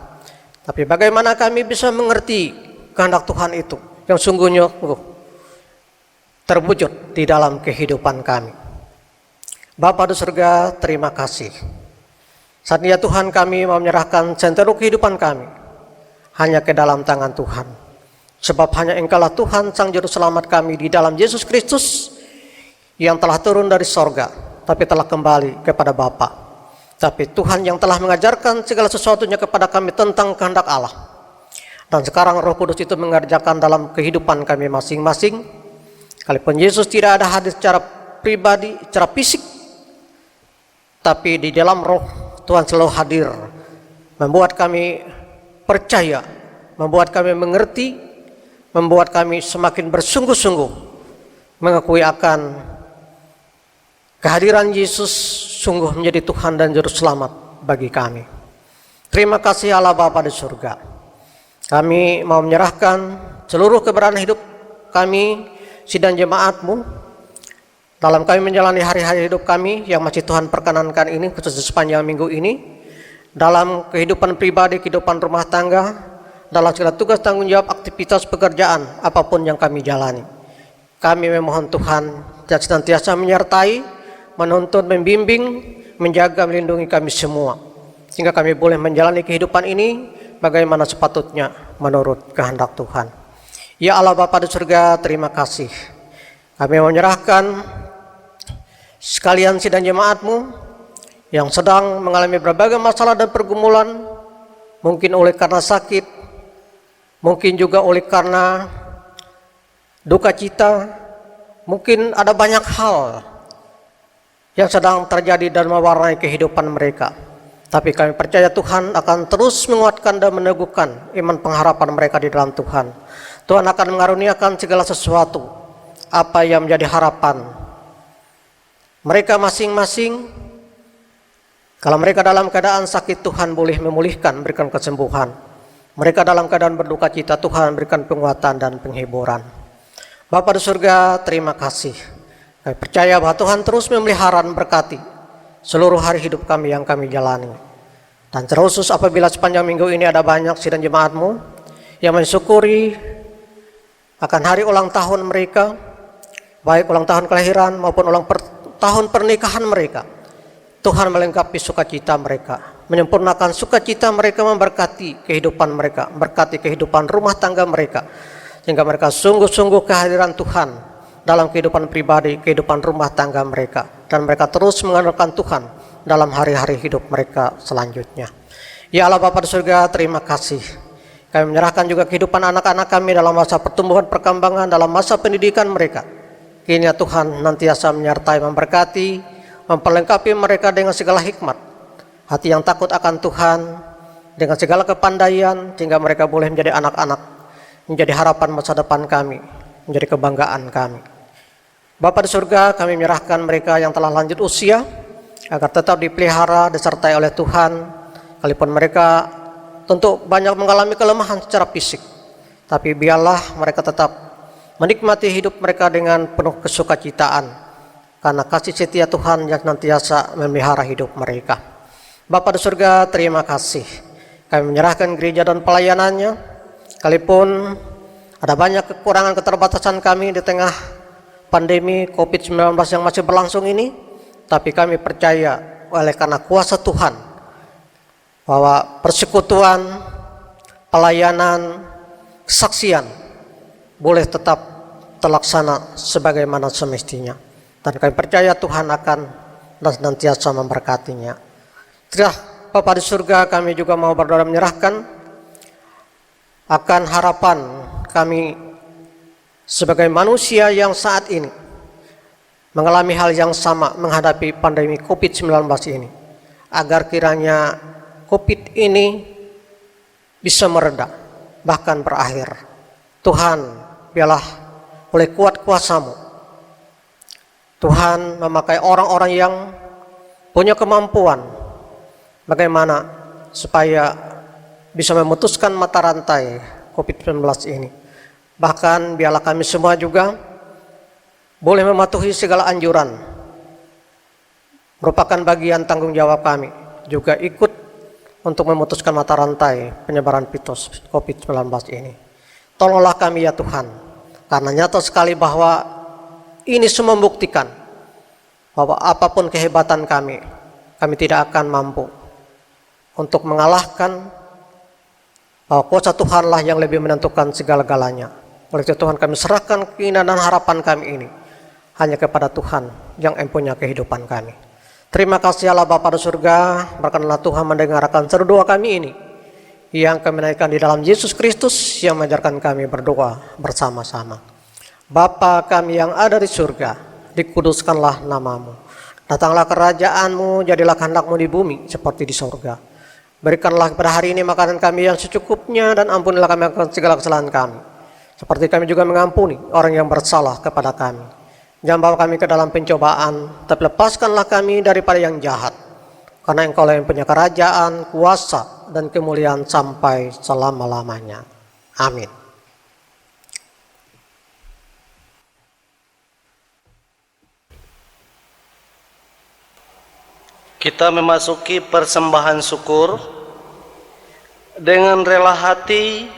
tapi bagaimana kami bisa mengerti kehendak Tuhan itu yang sungguhnya terwujud di dalam kehidupan kami. Bapa di surga, terima kasih. Saat ini ya Tuhan, kami mau menyerahkan seluruh kehidupan kami hanya ke dalam tangan Tuhan. Sebab hanya Engkaulah Tuhan Sang Juru Selamat kami di dalam Yesus Kristus yang telah turun dari sorga, tapi telah kembali kepada Bapa. Tapi Tuhan yang telah mengajarkan segala sesuatunya kepada kami tentang kehendak Allah. Dan sekarang Roh Kudus itu mengerjakan dalam kehidupan kami masing-masing. Kalaupun Yesus tidak ada hadir secara pribadi, secara fisik, tapi di dalam roh Tuhan selalu hadir, membuat kami percaya, membuat kami mengerti, membuat kami semakin bersungguh-sungguh mengakui akan kehadiran Yesus sungguh menjadi Tuhan dan Juru Selamat bagi kami. Terima kasih Allah Bapa di surga. Kami mau menyerahkan seluruh keberadaan hidup kami, sidang jemaat-Mu, dalam kami menjalani hari-hari hidup kami yang masih Tuhan perkenankan ini, khususnya sepanjang minggu ini, dalam kehidupan pribadi, kehidupan rumah tangga, dalam segala tugas tanggung jawab aktivitas pekerjaan apapun yang kami jalani. Kami memohon Tuhan yang senantiasa menyertai, menuntun, membimbing, menjaga, melindungi kami semua, sehingga kami boleh menjalani kehidupan ini bagaimana sepatutnya menurut kehendak Tuhan. Ya Allah Bapa di surga, terima kasih. Kami menyerahkan sekalian sidang jemaat-Mu yang sedang mengalami berbagai masalah dan pergumulan, mungkin oleh karena sakit, mungkin juga oleh karena duka cita, mungkin ada banyak hal yang sedang terjadi dan mewarnai kehidupan mereka. Tapi kami percaya Tuhan akan terus menguatkan dan meneguhkan iman pengharapan mereka di dalam Tuhan. Tuhan akan mengaruniakan segala sesuatu apa yang menjadi harapan mereka masing-masing. Kalau mereka dalam keadaan sakit, Tuhan boleh memulihkan, berikan kesembuhan. Mereka dalam keadaan berduka cita, Tuhan berikan penguatan dan penghiburan. Bapa di surga, terima kasih. Kami percaya bahwa Tuhan terus memelihara dan berkati seluruh hari hidup kami yang kami jalani. Dan terkhusus apabila sepanjang minggu ini ada banyak sidang jemaat-Mu yang mensyukuri akan hari ulang tahun mereka, baik ulang tahun kelahiran maupun tahun pernikahan mereka. Tuhan melengkapi sukacita mereka, menyempurnakan sukacita mereka, memberkati kehidupan mereka, berkati kehidupan rumah tangga mereka, sehingga mereka sungguh-sungguh kehadiran Tuhan dalam kehidupan pribadi, kehidupan rumah tangga mereka, dan mereka terus mengandalkan Tuhan dalam hari-hari hidup mereka selanjutnya. Ya Allah Bapa di surga, terima kasih. Kami menyerahkan juga kehidupan anak-anak kami dalam masa pertumbuhan perkembangan, dalam masa pendidikan mereka. Kiranya Tuhan nantiasa menyertai, memberkati, memperlengkapi mereka dengan segala hikmat, hati yang takut akan Tuhan, dengan segala kepandaian, sehingga mereka boleh menjadi anak-anak, menjadi harapan masa depan kami, menjadi kebanggaan kami. Bapa di surga, kami menyerahkan mereka yang telah lanjut usia, agar tetap dipelihara, disertai oleh Tuhan, kalaupun mereka tentu banyak mengalami kelemahan secara fisik, tapi biarlah mereka tetap menikmati hidup mereka dengan penuh kesukacitaan, karena kasih setia Tuhan yang nantiasa memelihara hidup mereka. Bapa di surga, terima kasih. Kami menyerahkan gereja dan pelayanannya, sekalipun ada banyak kekurangan keterbatasan kami di tengah pandemi COVID-19 yang masih berlangsung ini, tapi kami percaya oleh karena kuasa Tuhan bahwa persekutuan, pelayanan, kesaksian boleh tetap terlaksana sebagaimana semestinya. Dan kami percaya Tuhan akan dan senantiasa memberkatinya. Sudah Bapa di surga, kami juga mau berdoa menyerahkan akan harapan kami sebagai manusia yang saat ini mengalami hal yang sama menghadapi pandemi COVID-19 ini, agar kiranya COVID ini bisa mereda, bahkan berakhir. Tuhan, biarlah oleh kuat kuasa-Mu, Tuhan memakai orang-orang yang punya kemampuan bagaimana supaya bisa memutuskan mata rantai COVID-19 ini. Bahkan biarlah kami semua juga boleh mematuhi segala anjuran, merupakan bagian tanggung jawab kami juga ikut untuk memutuskan mata rantai penyebaran virus COVID-19 ini. Tolonglah kami ya Tuhan, karena nyata sekali bahwa ini semua membuktikan bahwa apapun kehebatan kami tidak akan mampu untuk mengalahkan bahwa kuasa Tuhanlah yang lebih menentukan segala-galanya. Oleh itu Tuhan, kami serahkan keinginan dan harapan kami ini hanya kepada Tuhan yang mempunyai kehidupan kami. Terima kasih Allah Bapa di surga, berkenanlah Tuhan mendengarkan seru doa kami ini yang kami naikkan di dalam Yesus Kristus yang mengajarkan kami berdoa bersama-sama. Bapa kami yang ada di surga, dikuduskanlah namamu. Datanglah kerajaan-Mu, jadilah kehendak-Mu di bumi seperti di surga. Berikanlah pada hari ini makanan kami yang secukupnya, dan ampunilah kami akan segala kesalahan kami, seperti kami juga mengampuni orang yang bersalah kepada kami. Jangan bawa kami ke dalam pencobaan, tapi lepaskanlah kami daripada yang jahat. Karena Engkau yang punya kerajaan, kuasa, dan kemuliaan sampai selama-lamanya. Amin. Kita memasuki persembahan syukur. Dengan rela hati,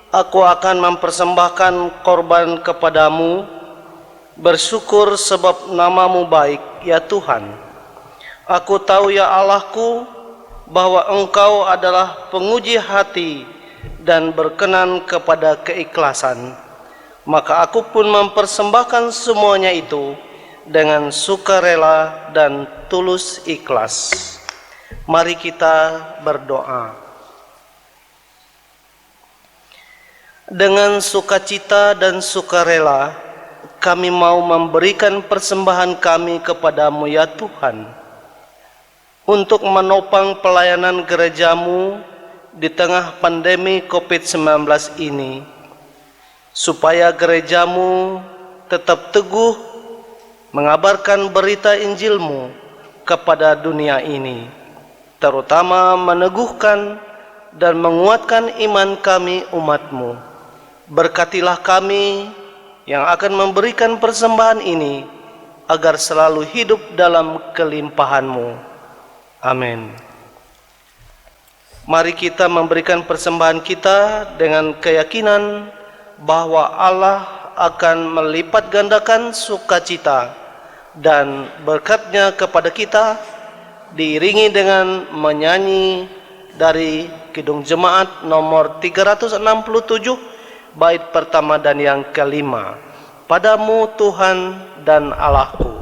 aku akan mempersembahkan korban kepadamu, bersyukur sebab namamu baik, ya Tuhan. Aku tahu ya Allahku, bahwa Engkau adalah penguji hati dan berkenan kepada keikhlasan. Maka aku pun mempersembahkan semuanya itu dengan sukarela dan tulus ikhlas. Mari kita berdoa. Dengan sukacita dan sukarela, kami mau memberikan persembahan kami kepadamu ya Tuhan, untuk menopang pelayanan gerejamu di tengah pandemi COVID-19 ini, supaya gerejamu tetap teguh mengabarkan berita Injil-Mu kepada dunia ini, terutama meneguhkan dan menguatkan iman kami umat-Mu. Berkatilah kami yang akan memberikan persembahan ini, agar selalu hidup dalam kelimpahan-Mu. Amin. Mari kita memberikan persembahan kita dengan keyakinan bahwa Allah akan melipat gandakan sukacita dan berkat-Nya kepada kita, diiringi dengan menyanyi dari Kidung Jemaat nomor 367, bait pertama dan yang kelima. Padamu Tuhan dan Allahku.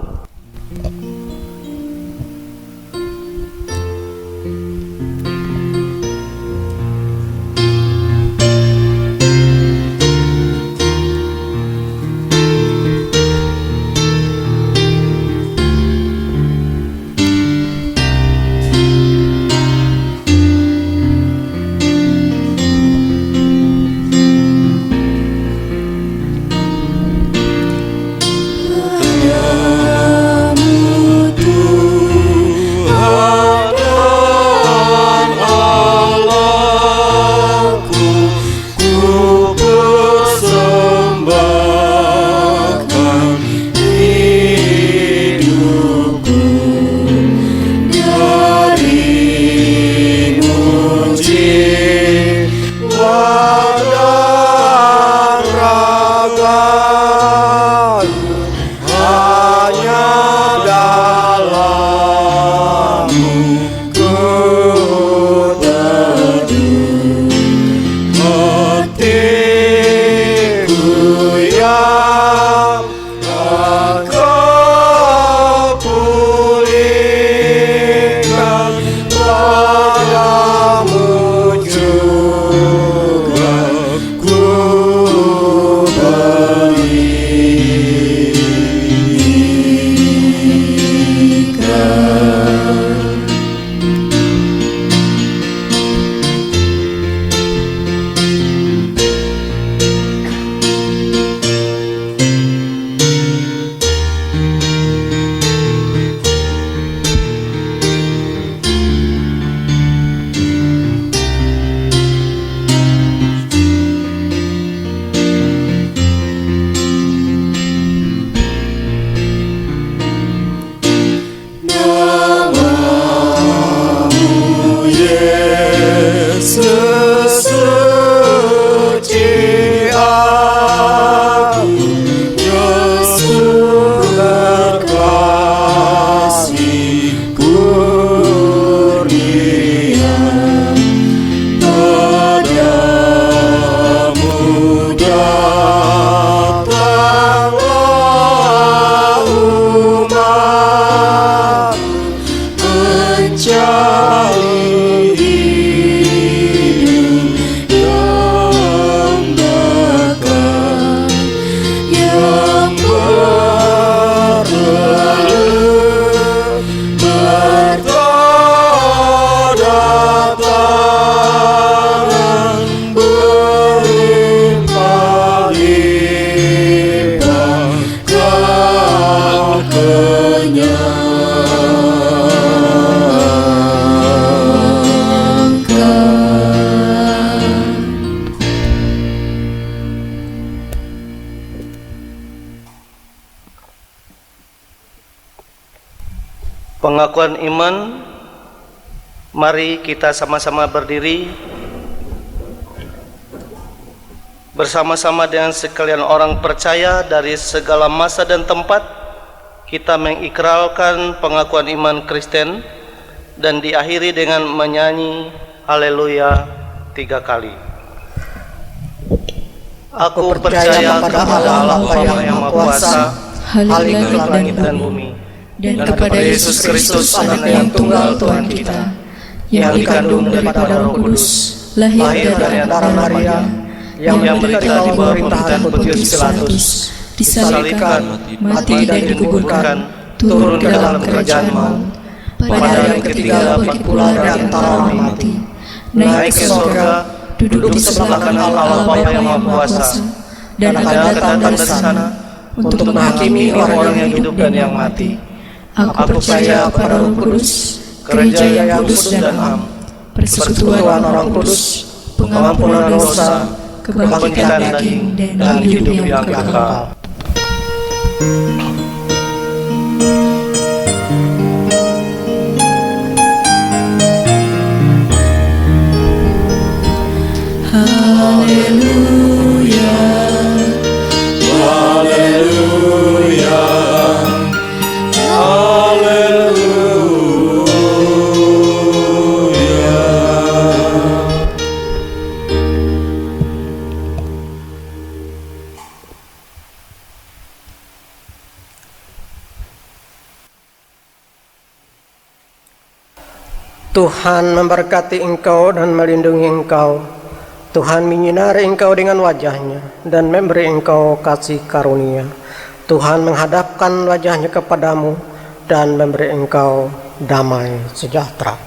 pengakuan iman. Mari kita sama-sama berdiri bersama-sama dengan sekalian orang percaya dari segala masa dan tempat. Kita mengikrarkan pengakuan iman Kristen dan diakhiri dengan menyanyi haleluya 3 kali. Aku percaya kepada Allah Bapa yang Maha Kuasa, Khalik langit dan bumi, dan kepada Yesus Kristus Anak yang tunggal Tuhan kita, yang dikandung daripada Roh Kudus, lahir dari darah Maria, yang menderita di bawah pemerintahan Pontius Pilatus, disalibkan, mati dan dikuburkan, turun ke dalam kerajaan maut. Pada hari ketiga bangkit pula dari antara orang mati, naik ke surga, duduk di sebelah kanan Allah Bapa yang Maha Kuasa, dan akan datang dari sana untuk menghakimi orang yang hidup dan yang mati. Aku percaya kepada Roh Kudus, gereja yang kudus dan am, persekutuan orang kudus, pengampunan dosa, kebangkitan daging, dan hidup yang kekal. Haleluya, haleluya, haleluya. Tuhan memberkati engkau dan melindungi engkau. Tuhan menyinari engkau dengan wajah-Nya dan memberi engkau kasih karunia. Tuhan menghadapkan wajah-Nya kepadamu dan memberi engkau damai sejahtera.